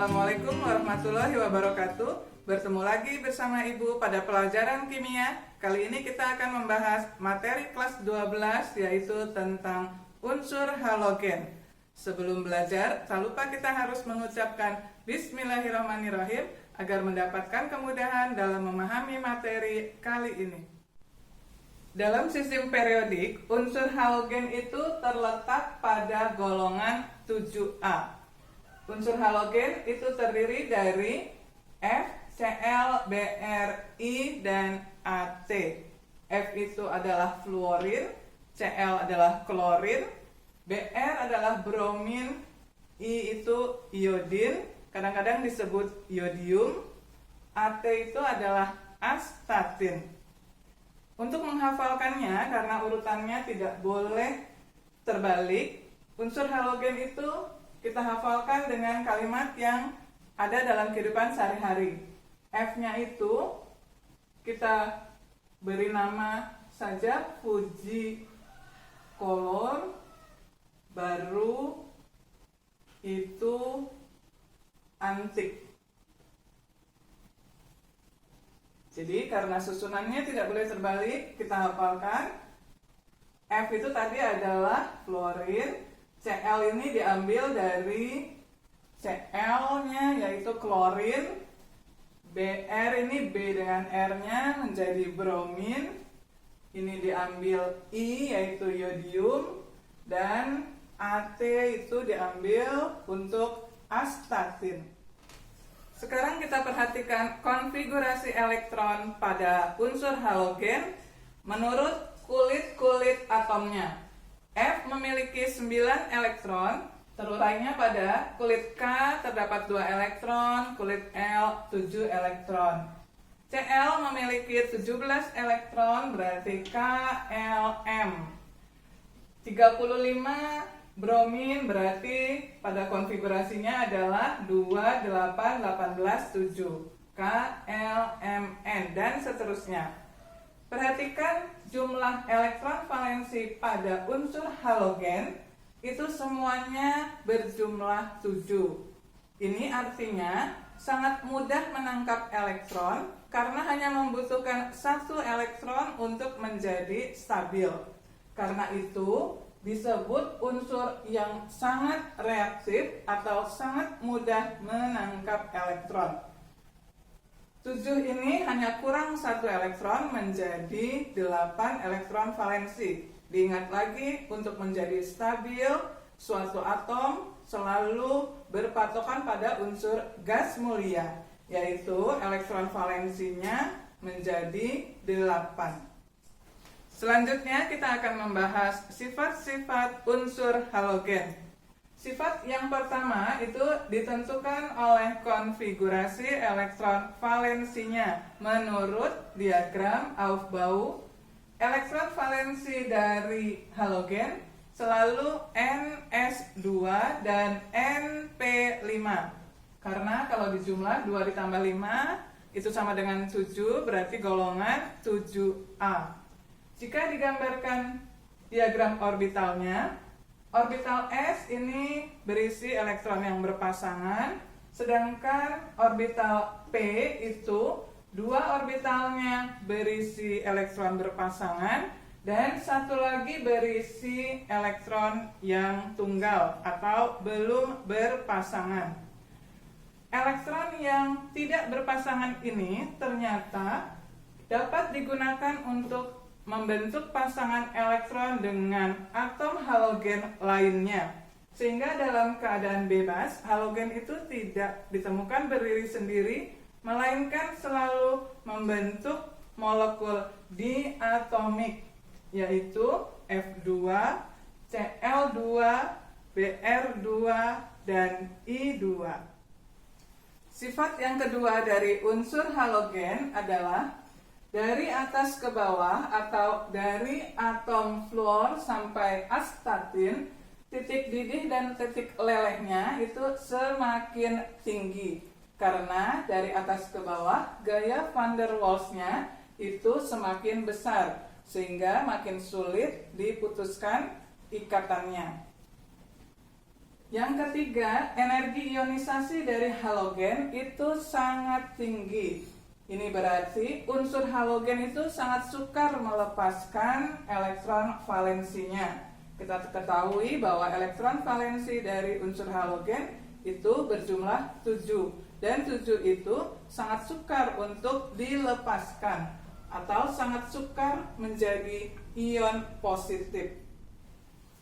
Assalamualaikum warahmatullahi wabarakatuh. Bertemu lagi bersama Ibu pada pelajaran kimia. Kali ini kita akan membahas materi kelas 12, yaitu tentang unsur halogen. Sebelum belajar, tak lupa kita harus mengucapkan Bismillahirrahmanirrahim agar mendapatkan kemudahan dalam memahami materi kali ini. Dalam sistem periodik, unsur halogen itu terletak pada golongan 7A. Unsur halogen itu terdiri dari F, Cl, Br, I, dan At. F itu adalah fluorin, Cl adalah klorin, Br adalah bromin, I itu iodin, kadang-kadang disebut iodium, At itu adalah astatin. Untuk menghafalkannya, karena urutannya tidak boleh terbalik, unsur halogen itu kita hafalkan dengan kalimat yang ada dalam kehidupan sehari-hari. F-nya itu kita beri nama saja Fuji kolor, baru itu antik. Jadi karena susunannya tidak boleh terbalik, kita hafalkan F itu tadi adalah fluorin, Cl ini diambil dari Cl-nya yaitu klorin, Br ini B dengan R-nya menjadi bromin, ini diambil I yaitu iodium, dan At itu diambil untuk astatin. Sekarang kita perhatikan konfigurasi elektron pada unsur halogen menurut kulit-kulit atomnya. F memiliki 9 elektron, terurainya pada kulit K terdapat 2 elektron, kulit L 7 elektron. Cl memiliki 17 elektron, berarti KLm. 35 bromin, berarti pada konfigurasinya adalah 2, 8, 18, 7 KLmn, dan seterusnya. Perhatikan jumlah elektron valensi pada unsur halogen itu semuanya berjumlah 7. Ini artinya sangat mudah menangkap elektron karena hanya membutuhkan 1 elektron untuk menjadi stabil. Karena itu disebut unsur yang sangat reaktif atau sangat mudah menangkap elektron. 7 ini hanya kurang 1 elektron menjadi 8 elektron valensi. Diingat lagi, untuk menjadi stabil, suatu atom selalu berpatokan pada unsur gas mulia, yaitu elektron valensinya menjadi 8. Selanjutnya kita akan membahas sifat-sifat unsur halogen. Sifat yang pertama itu ditentukan oleh konfigurasi elektron valensinya. Menurut diagram Aufbau, elektron valensi dari halogen selalu Ns2 dan Np5. Karena kalau dijumlah 2 ditambah 5 itu sama dengan 7, berarti golongan 7A. Jika digambarkan diagram orbitalnya, orbital S ini berisi elektron yang berpasangan, sedangkan orbital P itu 2 orbitalnya berisi elektron berpasangan dan 1 lagi berisi elektron yang tunggal atau belum berpasangan. Elektron yang tidak berpasangan ini ternyata dapat digunakan untuk membentuk pasangan elektron dengan atom halogen lainnya. Sehingga dalam keadaan bebas, halogen itu tidak ditemukan berdiri sendiri, melainkan selalu membentuk molekul diatomik, yaitu F2, Cl2, Br2, dan I2. Sifat yang kedua dari unsur halogen adalah dari atas ke bawah atau dari atom fluor sampai astatin, titik didih dan titik lelehnya itu semakin tinggi. Karena dari atas ke bawah, gaya van der Waals-nya itu semakin besar, sehingga makin sulit diputuskan ikatannya. Yang ketiga, energi ionisasi dari halogen itu sangat tinggi. Ini berarti unsur halogen itu sangat sukar melepaskan elektron valensinya. Kita ketahui bahwa elektron valensi dari unsur halogen itu berjumlah 7. Dan 7 itu sangat sukar untuk dilepaskan atau sangat sukar menjadi ion positif.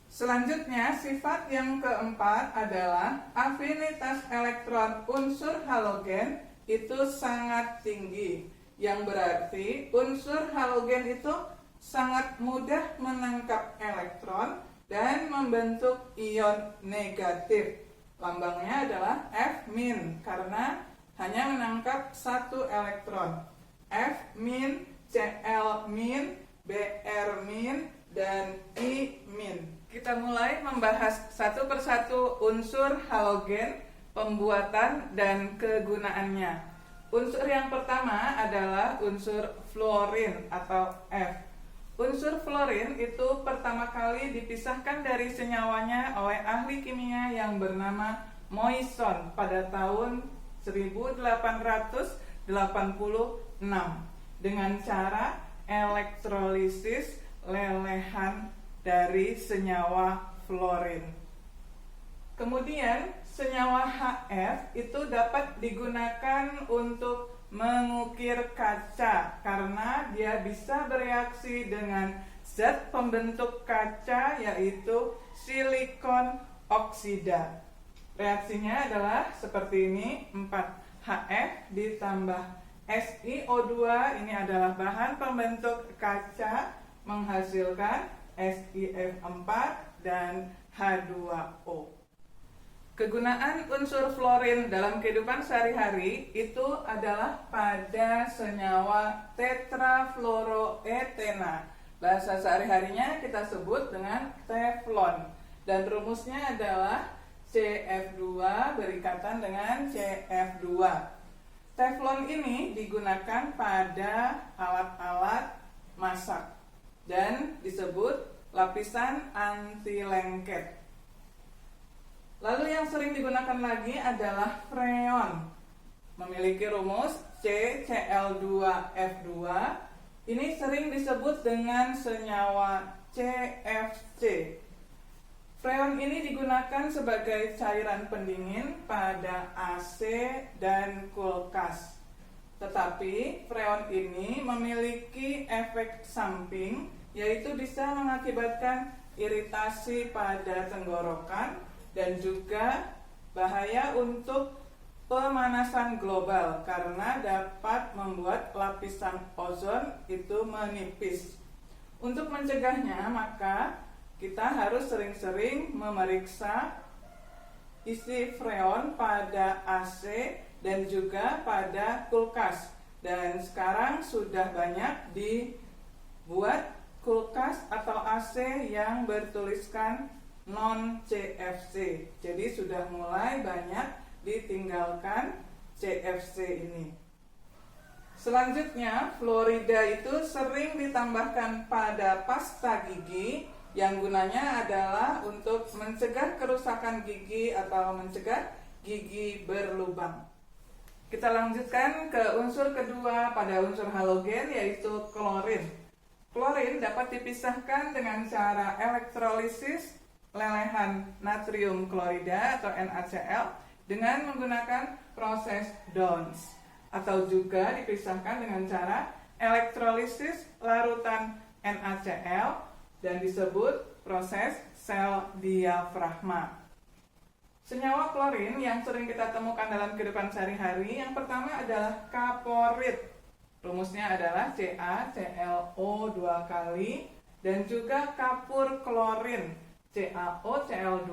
Selanjutnya, sifat yang keempat adalah afinitas elektron unsur halogen itu sangat tinggi. Yang berarti unsur halogen itu sangat mudah menangkap elektron dan membentuk ion negatif. Lambangnya adalah F- karena hanya menangkap satu elektron. F-, Cl-, Br-, dan I-. Kita mulai membahas satu persatu unsur halogen, pembuatan, dan kegunaannya. Unsur yang pertama adalah unsur fluorin atau F. Unsur fluorin itu pertama kali dipisahkan dari senyawanya oleh ahli kimia yang bernama Moisson pada tahun 1886 dengan cara elektrolisis lelehan dari senyawa fluorin. Kemudian senyawa HF itu dapat digunakan untuk mengukir kaca karena dia bisa bereaksi dengan zat pembentuk kaca yaitu silikon oksida. Reaksinya adalah seperti ini, 4HF ditambah SiO2, ini adalah bahan pembentuk kaca, menghasilkan SiF4 dan H2O. Kegunaan unsur fluorin dalam kehidupan sehari-hari itu adalah pada senyawa tetrafluoroetena. Bahasa sehari-harinya kita sebut dengan teflon. Dan rumusnya adalah CF2 berikatan dengan CF2. Teflon ini digunakan pada alat-alat masak dan disebut lapisan anti lengket. Lalu yang sering digunakan lagi adalah freon. Memiliki rumus CCl2F2. Ini sering disebut dengan senyawa CFC. Freon ini digunakan sebagai cairan pendingin pada AC dan kulkas. Tetapi freon ini memiliki efek samping, yaitu bisa mengakibatkan iritasi pada tenggorokan dan juga bahaya untuk pemanasan global karena dapat membuat lapisan ozon itu menipis. Untuk mencegahnya, maka kita harus sering-sering memeriksa isi freon pada AC dan juga pada kulkas. Dan sekarang sudah banyak dibuat kulkas atau AC yang bertuliskan non-CFC. Jadi sudah mulai banyak ditinggalkan CFC ini. Selanjutnya, fluorida itu sering ditambahkan pada pasta gigi yang gunanya adalah untuk mencegah kerusakan gigi atau mencegah gigi berlubang. Kita lanjutkan ke unsur kedua pada unsur halogen, yaitu klorin. Klorin dapat dipisahkan dengan cara elektrolisis lelehan natrium klorida atau NaCl dengan menggunakan proses Downs, atau juga dipisahkan dengan cara elektrolisis larutan NaCl dan disebut proses sel diafragma. Senyawa klorin yang sering kita temukan dalam kehidupan sehari-hari, yang pertama adalah kaporit. Rumusnya adalah CaClO 2 kali, dan juga kapur klorin CaOCl2.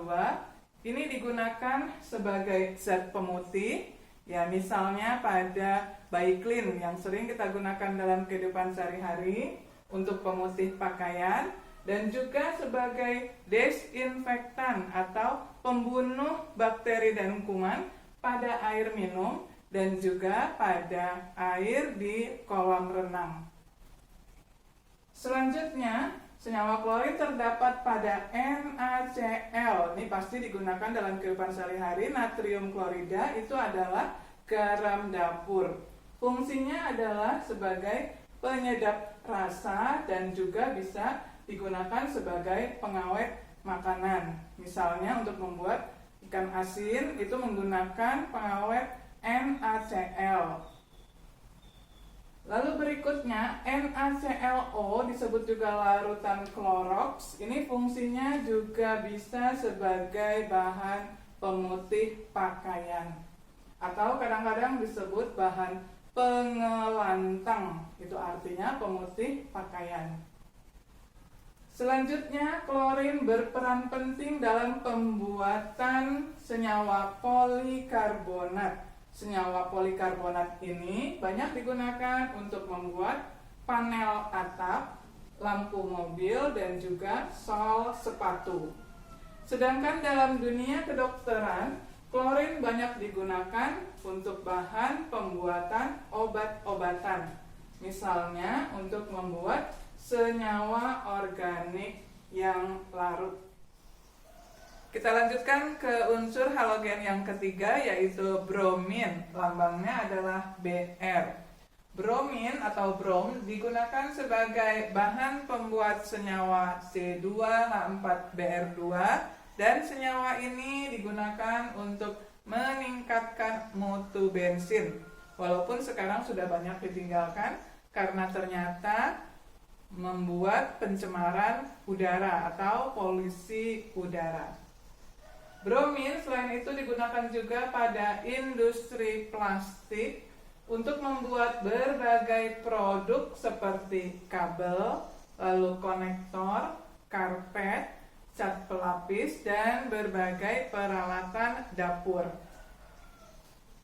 Ini digunakan sebagai zat pemutih, ya misalnya pada Baiklin yang sering kita gunakan dalam kehidupan sehari-hari untuk pemutih pakaian, dan juga sebagai desinfektan atau pembunuh bakteri dan kuman pada air minum dan juga pada air di kolam renang. Selanjutnya, Senyawa klorin terdapat pada NaCl. Ini pasti digunakan dalam kehidupan sehari-hari. Natrium klorida itu adalah garam dapur. Fungsinya adalah sebagai penyedap rasa dan juga bisa digunakan sebagai pengawet makanan. Misalnya untuk membuat ikan asin itu menggunakan pengawet NaCl. Lalu berikutnya NaClO disebut juga larutan kloroks. Ini fungsinya juga bisa sebagai bahan pemutih pakaian atau kadang-kadang disebut bahan pengelantang. Itu artinya pemutih pakaian. Selanjutnya, klorin berperan penting dalam pembuatan senyawa polikarbonat. Senyawa polikarbonat ini banyak digunakan untuk membuat panel atap, lampu mobil, dan juga sol sepatu. Sedangkan dalam dunia kedokteran, klorin banyak digunakan untuk bahan pembuatan obat-obatan. Misalnya untuk membuat senyawa organik yang larut. Kita lanjutkan ke unsur halogen yang ketiga, yaitu bromin. Lambangnya adalah Br. Bromin atau brom digunakan sebagai bahan pembuat senyawa C2H4Br2 dan senyawa ini digunakan untuk meningkatkan mutu bensin. Walaupun sekarang sudah banyak ditinggalkan karena ternyata membuat pencemaran udara atau polusi udara. Bromin selain itu digunakan juga pada industri plastik untuk membuat berbagai produk seperti kabel, lalu konektor, karpet, cat pelapis, dan berbagai peralatan dapur.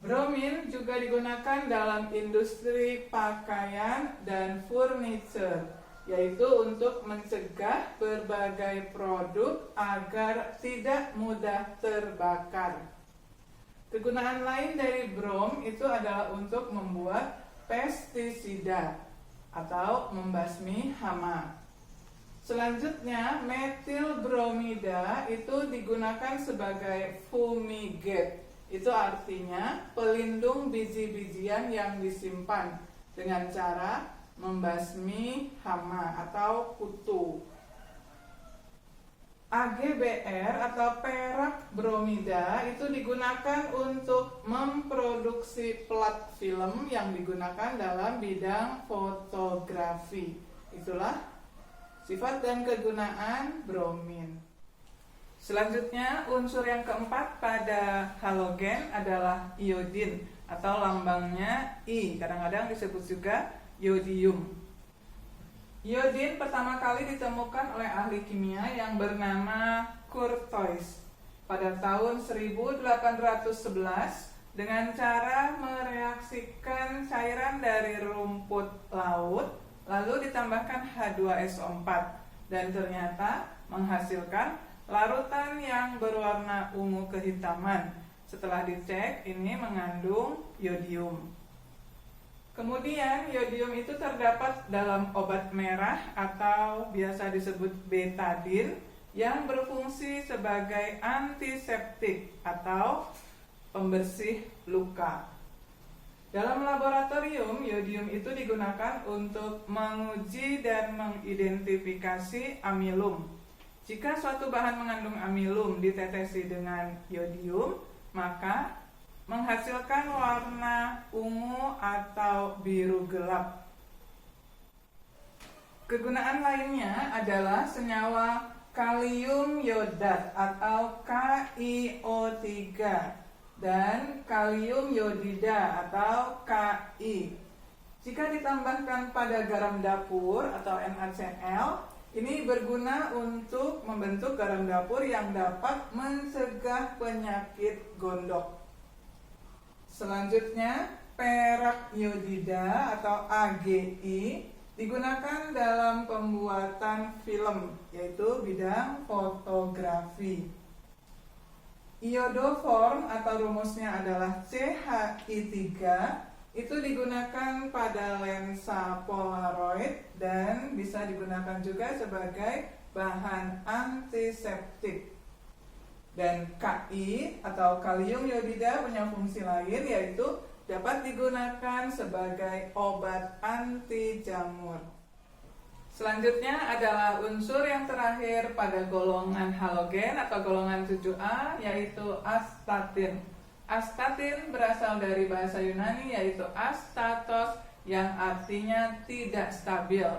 Bromin juga digunakan dalam industri pakaian dan furniture, yaitu untuk mencegah berbagai produk agar tidak mudah terbakar. Kegunaan lain dari brom itu adalah untuk membuat pestisida atau membasmi hama. Selanjutnya, metil bromida itu digunakan sebagai fumigate. Itu artinya pelindung biji-bijian yang disimpan dengan cara membasmi hama atau kutu. AgBr atau perak bromida itu digunakan untuk memproduksi plat film yang digunakan dalam bidang fotografi. Itulah sifat dan kegunaan bromin. Selanjutnya, unsur yang keempat pada halogen adalah iodin atau lambangnya I. Kadang-kadang disebut juga iodium. Iodin pertama kali ditemukan oleh ahli kimia yang bernama Curtius pada tahun 1811 dengan cara mereaksikan cairan dari rumput laut lalu ditambahkan H2SO4 dan ternyata menghasilkan larutan yang berwarna ungu kehitaman. Setelah dicek, ini mengandung iodium. Kemudian iodium itu terdapat dalam obat merah atau biasa disebut betadine yang berfungsi sebagai antiseptik atau pembersih luka. Dalam laboratorium, iodium itu digunakan untuk menguji dan mengidentifikasi amilum. Jika suatu bahan mengandung amilum ditetesi dengan iodium, maka menghasilkan warna ungu atau biru gelap. Kegunaan lainnya adalah senyawa kalium yodat atau KiO3 dan kalium yodida atau Ki. Jika ditambahkan pada garam dapur atau NaCl, ini berguna untuk membentuk garam dapur yang dapat mencegah penyakit gondok. Selanjutnya, perak yodida atau AgI digunakan dalam pembuatan film, yaitu bidang fotografi. Iodoform atau rumusnya adalah CHI3 itu digunakan pada lensa Polaroid dan bisa digunakan juga sebagai bahan antiseptik. Dan Ki atau kalium iodida punya fungsi lain, yaitu dapat digunakan sebagai obat anti jamur. Selanjutnya adalah unsur yang terakhir pada golongan halogen atau golongan 7A, yaitu astatin. Astatin berasal dari bahasa Yunani, yaitu astatos, yang artinya tidak stabil.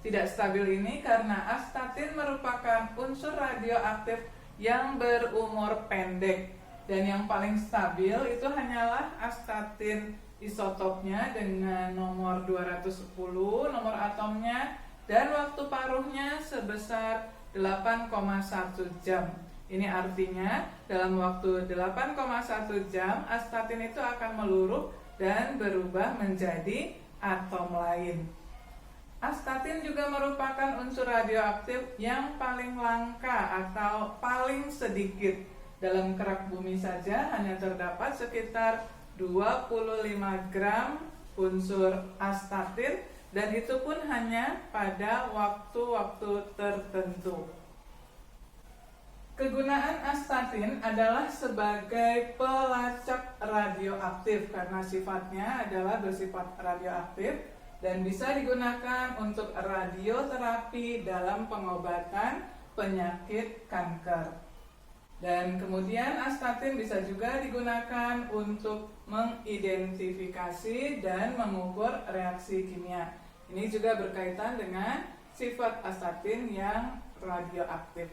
Tidak stabil ini karena astatin merupakan unsur radioaktif yang berumur pendek, dan yang paling stabil itu hanyalah astatin isotopnya dengan nomor 210 nomor atomnya dan waktu paruhnya sebesar 8,1 jam. Ini artinya dalam waktu 8,1 jam astatin itu akan meluruh dan berubah menjadi atom lain. Astatin juga merupakan unsur radioaktif yang paling langka atau paling sedikit. Dalam kerak bumi saja hanya terdapat sekitar 25 gram unsur astatin, dan itu pun hanya pada waktu-waktu tertentu. Kegunaan astatin adalah sebagai pelacak radioaktif karena sifatnya adalah bersifat radioaktif dan bisa digunakan untuk radioterapi dalam pengobatan penyakit kanker. Dan kemudian astatin bisa juga digunakan untuk mengidentifikasi dan mengukur reaksi kimia. Ini juga berkaitan dengan sifat astatin yang radioaktif.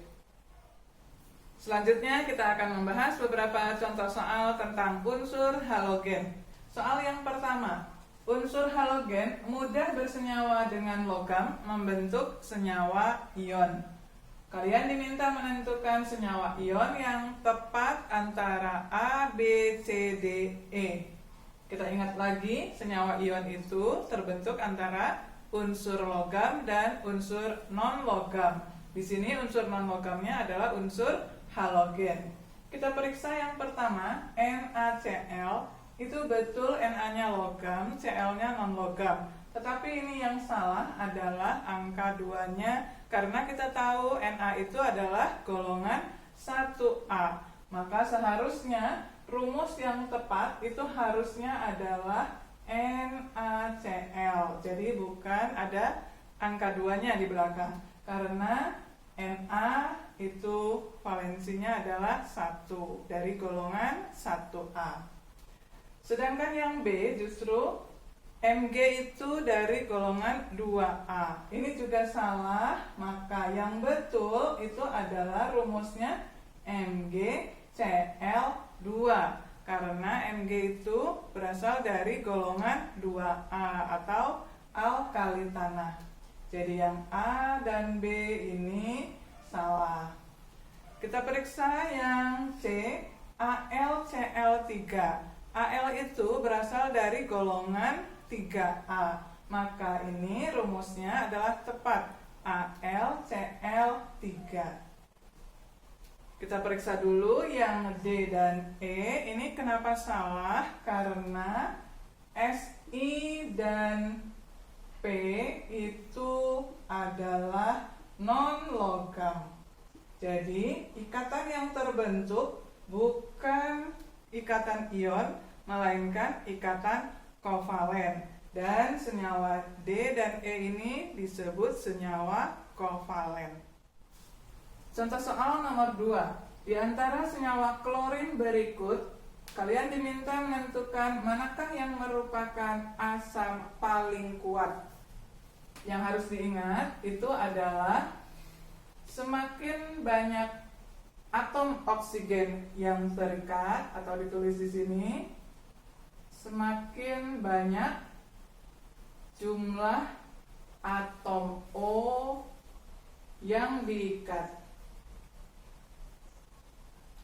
Selanjutnya kita akan membahas beberapa contoh soal tentang unsur halogen. Soal yang pertama, unsur halogen mudah bersenyawa dengan logam membentuk senyawa ion. Kalian diminta menentukan senyawa ion yang tepat antara A, B, C, D, E. Kita ingat lagi, senyawa ion itu terbentuk antara unsur logam dan unsur non-logam. Di sini unsur non-logamnya adalah unsur halogen. Kita periksa yang pertama, NaCl. Itu betul Na-nya logam, Cl-nya non-logam. Tetapi ini yang salah adalah angka 2-nya, karena kita tahu Na itu adalah golongan 1A. Maka seharusnya rumus yang tepat itu harusnya adalah NaCl. Jadi bukan ada angka 2-nya di belakang, karena Na itu valensinya adalah 1 dari golongan 1A. Sedangkan yang B justru Mg itu dari golongan 2A. Ini juga salah, maka yang betul itu adalah rumusnya MgCl2, karena Mg itu berasal dari golongan 2A atau alkali tanah. Jadi yang A dan B ini salah. Kita periksa yang C, AlCl3. Al itu berasal dari golongan 3A. Maka ini rumusnya adalah tepat, AlCl3. Kita periksa dulu yang D dan E. Ini kenapa salah? Karena Si dan P itu adalah non-logam. Jadi ikatan yang terbentuk bukan ikatan ion, melainkan ikatan kovalen. Dan senyawa D dan E ini disebut senyawa kovalen. Contoh soal nomor 2. Di antara senyawa klorin berikut, kalian diminta menentukan manakah yang merupakan asam paling kuat. Yang harus diingat itu adalah semakin banyak atom oksigen yang terikat atau ditulis di sini, semakin banyak jumlah atom O yang diikat,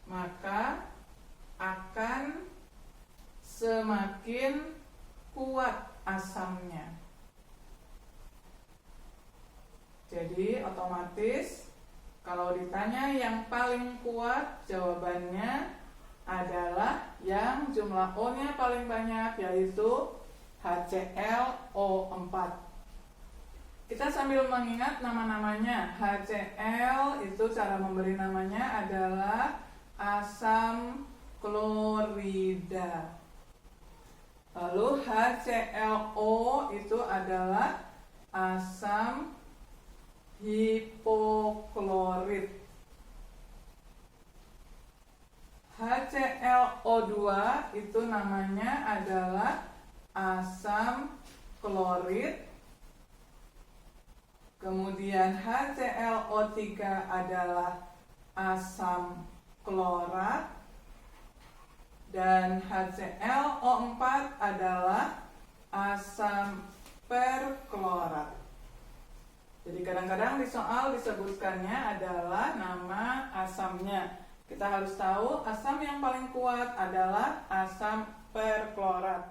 maka akan semakin kuat asamnya. Jadi otomatis kalau ditanya yang paling kuat, jawabannya adalah yang jumlah O-nya paling banyak, yaitu HClO4. Kita sambil mengingat nama-namanya. HCl itu cara memberi namanya adalah asam klorida. Lalu HClO itu adalah asam hipoklorit. HClO2 itu namanya adalah asam klorit. Kemudian HClO3 adalah asam klorat. Dan HClO4 adalah asam perklorat. Jadi kadang-kadang di soal disebutkannya adalah nama asamnya. Kita harus tahu asam yang paling kuat adalah asam perklorat.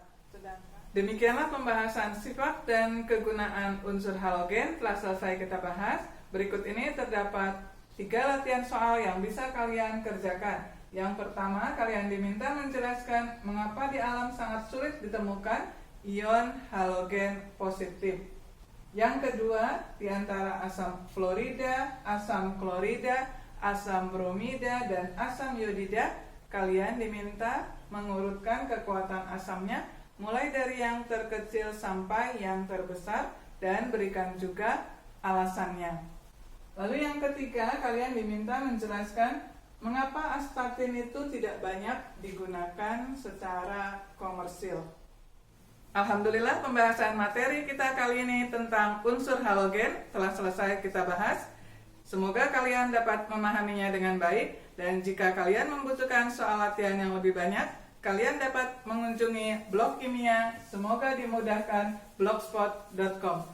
Demikianlah pembahasan sifat dan kegunaan unsur halogen telah selesai kita bahas. Berikut ini terdapat 3 latihan soal yang bisa kalian kerjakan. Yang pertama, kalian diminta menjelaskan mengapa di alam sangat sulit ditemukan ion halogen positif. Yang kedua, di antara asam fluorida, asam klorida, asam bromida, dan asam iodida, kalian diminta mengurutkan kekuatan asamnya mulai dari yang terkecil sampai yang terbesar dan berikan juga alasannya. Lalu yang ketiga, kalian diminta menjelaskan mengapa astatin itu tidak banyak digunakan secara komersil. Alhamdulillah, pembahasan materi kita kali ini tentang unsur halogen telah selesai kita bahas. Semoga kalian dapat memahaminya dengan baik, dan jika kalian membutuhkan soal latihan yang lebih banyak, kalian dapat mengunjungi blog kimia. Semoga dimudahkan blogspot.com.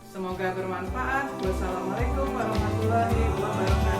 Semoga bermanfaat. Wassalamualaikum warahmatullahi wabarakatuh.